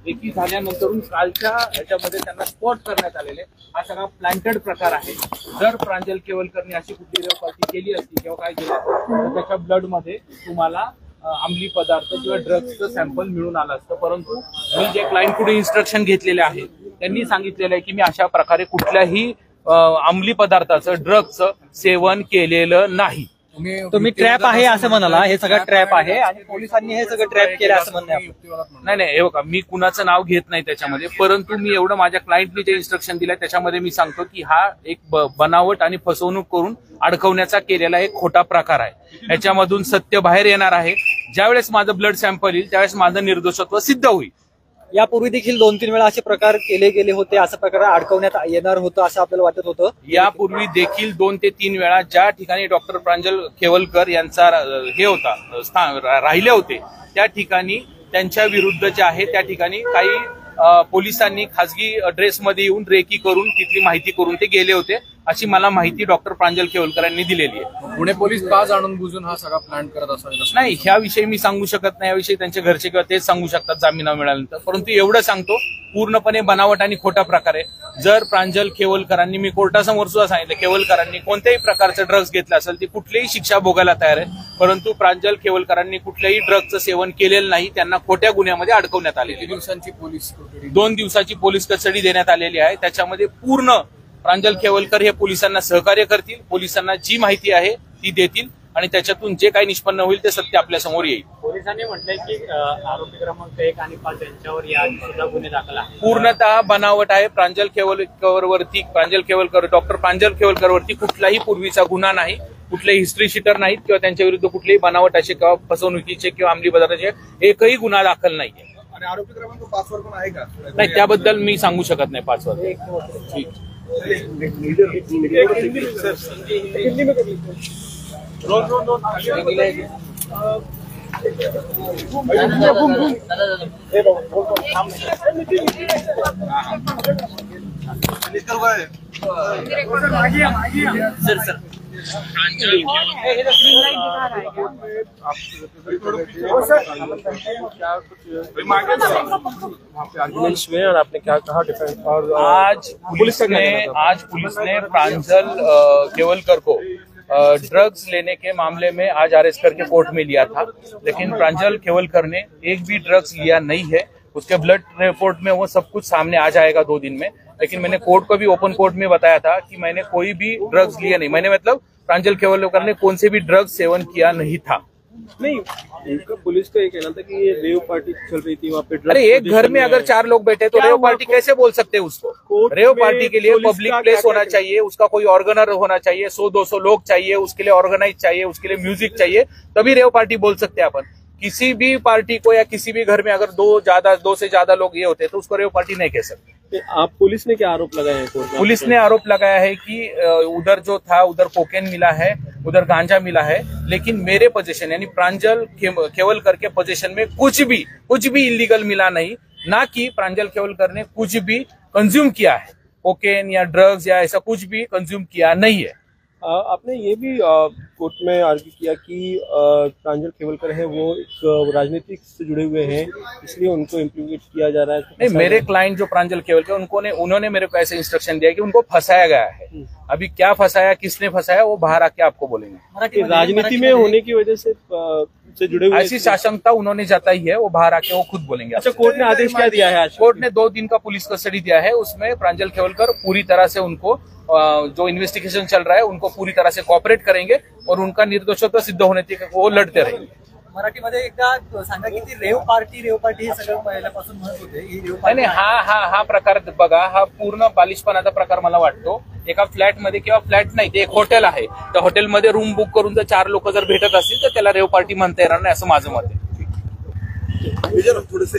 Recce झाल्यानंतरून कालच्या ह्याच्यामध्ये त्यांना स्पॉट करण्यात आलेले। हा सगळा प्लांटेड प्रकार आहे। जर प्रांजल केवलकरने अशी कुठली रेव पार्टी केली असती किंवा काय केलं तर त्याच्या ब्लड मध्ये तुम्हाला अंमली पदार्थ किंवा ड्रग्सचं सॅम्पल मिळून आलं असतं। परंतु मी जे क्लायंट पुढे इन्स्ट्रक्शन घेतलेले आहेत त्यांनी सांगितलेलं आहे की मी अशा प्रकारे कुठल्याही अंमली पदार्थाचं ड्रग्सचं सेवन केलेलं नाही। तुम्ही ट्रॅप आहे असं म्हणाला, हे सगळं ट्रॅप आहे आणि पोलिसांनी हे सगळं ट्रॅप केलं असं म्हणणं नाही हे बघा, मी कुणाचं नाव घेत नाही त्याच्यामध्ये, परंतु मी एवढं माझ्या क्लायंटने जे इन्स्ट्रक्शन दिलंय त्याच्यामध्ये मी सांगतो की हा एक बनावट आणि फसवणूक करून अडकवण्याचा केलेला एक खोटा प्रकार आहे। ह्याच्यामधून सत्य बाहेर येणार आहे। ज्यावेळेस माझं ब्लड सॅम्पल येईल त्यावेळेस माझं निर्दोषत्व सिद्ध होईल। यापूर्वी देखील 2-3 वेळा असे प्रकार केले गेले होते, असं प्रकार अडकवण्यात येणार होतं असं आपल्याला वाटत होतं। यापूर्वी देखील 2 ते 3 वेळा ज्या ठिकाणी डॉक्टर प्रांजल केवलकर यांचा हे होता राहिले होते त्या ठिकाणी त्यांच्या विरुद्ध जे आहे त्या ठिकाणी काही पोलिसांनी खासगी ड्रेसमध्ये येऊन रेकी करून तिथली माहिती करून ते गेले होते, अशी मला माहिती डॉक्टर प्रांजल केवलकर यांनी दिलेली आहे। पुणे पोलीस का जाणून बुजून हा सगळा प्लॅन करत असाल? नाही, ह्याविषयी मी सांगू शकत नाही, याविषयी त्यांचे घरचे किंवा तेच सांगू शकतात जामीन मिळाल्यानंतर। परंतु एवढं सांगतो, पूर्णपणे बनावट आणि खोटा प्रकार आहे। जर प्रांजल केवलकरांनी, मी कोर्टासमोर सुद्धा सांगितलं, केवलकरांनी कोणत्याही प्रकारचं ड्रग्स घेतलं असेल ती कुठलीही शिक्षा भोगायला तयार आहे। परंतु प्रांजल केवलकरांनी कुठल्याही ड्रग्सचं सेवन केलेलं नाही, त्यांना खोट्या गुन्ह्यामध्ये अडकवण्यात आलेली। 2 दिवसाची पोलीस कस्टडी देण्यात आलेली आहे। त्याच्यामध्ये पूर्ण प्रांजल केवलकर हे पोलिसांना सहकार्य करतील, पोलिसांना जी माहिती आहे ती देतील आणि त्याच्यातून जे काही निष्पन्न होईल ते सत्य आपल्या समोर येईल। पोलिसांनी म्हटलंय की आरोपी क्रमांक 1 आणि 5 यांच्यावर याआधी सुद्धा गुन्हे दाखल आहे। पूर्णतः बनावट आहे। प्रांजल केवलकर डॉक्टर प्रांजल केवलकरवरती कुठलाही पूर्वीचा गुन्हा नाही, कुठलेही हिस्ट्री शीटर नाहीत किंवा त्यांच्या विरुद्ध कुठलेही बनावट असे किंवा फसवणुकीचे किंवा अंमली पदार्थाचे एकही गुन्हा दाखल नाहीये। आणि आरोपी क्रमांक 5 वर पण आहे का? नाही, त्याबद्दल मी सांगू शकत नाही 5 वर। ठीक, सर और आपने क्या कहा डिफेंस? और आज पुलिस ने प्रांजल केवलकर को ड्रग्स लेने के मामले में आज अरेस्ट करके कोर्ट में लिया था, लेकिन प्रांजल केवलकर ने एक भी ड्रग्स लिया नहीं है। उसके ब्लड रिपोर्ट में वो सब कुछ सामने आ जाएगा 2 दिन में। लेकिन मैंने कोर्ट को भी ओपन कोर्ट में बताया था कि मैंने कोई भी ड्रग्स लिया नहीं, मैंने मतलब प्रांजल केवलकर ने कौन से भी ड्रग्स सेवन किया नहीं था। नहीं, उनका पुलिस का ये कहना था कि ये रेव पार्टी चल रही थी वहाँ पे। अरे एक घर में अगर 4 लोग बैठे तो रेव पार्टी कैसे बोल सकते हैं उसको? रेव पार्टी के लिए पब्लिक प्लेस होना चाहिए, उसका कोई ऑर्गेनर होना चाहिए, 100-200 लोग चाहिए, उसके लिए ऑर्गेनाइज चाहिए, उसके लिए म्यूजिक चाहिए, तभी रेव पार्टी बोल सकते हैं अपन। किसी भी पार्टी को या किसी भी घर में अगर 2 से ज्यादा लोग ये होते तो उसको रेव पार्टी नहीं कह सकते। आप पुलिस ने क्या आरोप लगाया है कोर्ट में? पुलिस ने आरोप लगाया है कि उधर जो था उधर कोकेन मिला है, उधर गांजा मिला है, लेकिन मेरे पोजीशन यानी प्रांजल केवलकर के पोजीशन में कुछ भी इलीगल मिला नहीं, ना कि प्रांजल केवलकर ने कुछ भी कंज्यूम किया है, कोकेन या ड्रग्स या ऐसा कुछ भी कंज्यूम किया नहीं है। आपने ये भी कोर्ट में आर्ग्यू किया कि प्रांजल केवलकर है वो एक राजनीतिक से जुड़े हुए हैं, इसलिए उनको इम्प्लीमेंट किया जा रहा है। नहीं, मेरे क्लाइंट जो प्रांजल केवलकर उन्होंने मेरे को ऐसे इंस्ट्रक्शन दिया कि उनको फंसाया गया है। अभी क्या फंसाया, किसने फंसाया, वो बाहर आके आपको बोलेंगे। राजनीति में होने की वजह से जुड़े हुए ऐसी आशंका उन्होंने जताई है, वो बाहर आके वो खुद बोलेंगे। अच्छा, कोर्ट ने आदेश क्या दिया है? कोर्ट ने 2 दिन का पुलिस कस्टडी दिया है, उसमें प्रांजल केवलकर पूरी तरह से उनको जो इन्वेस्टिगेशन चल रहा है उनको पूरी तरह से कोऑपरेट करेंगे और उनका निर्दोषत्व सिद्ध होने तक वो लढते रहेंगे। मराठीमध्ये एकदा सांगा की ती रेव पार्टी हे सगळं पहिल्यापासून म्हणत होते। नाही, हा प्रकार बघा, हा पूर्ण बालिशपणाचा प्रकार मला वाटतो। एका फ्लॅटमध्ये किंवा फ्लॅट नाही, ते एक हॉटेल आहे, त्या हॉटेलमध्ये रूम बुक करून जर 4 लोक जर भेटत असतील तर त्याला रेव पार्टी म्हणता येणार नाही, असं माझं मत आहे। थोडेसे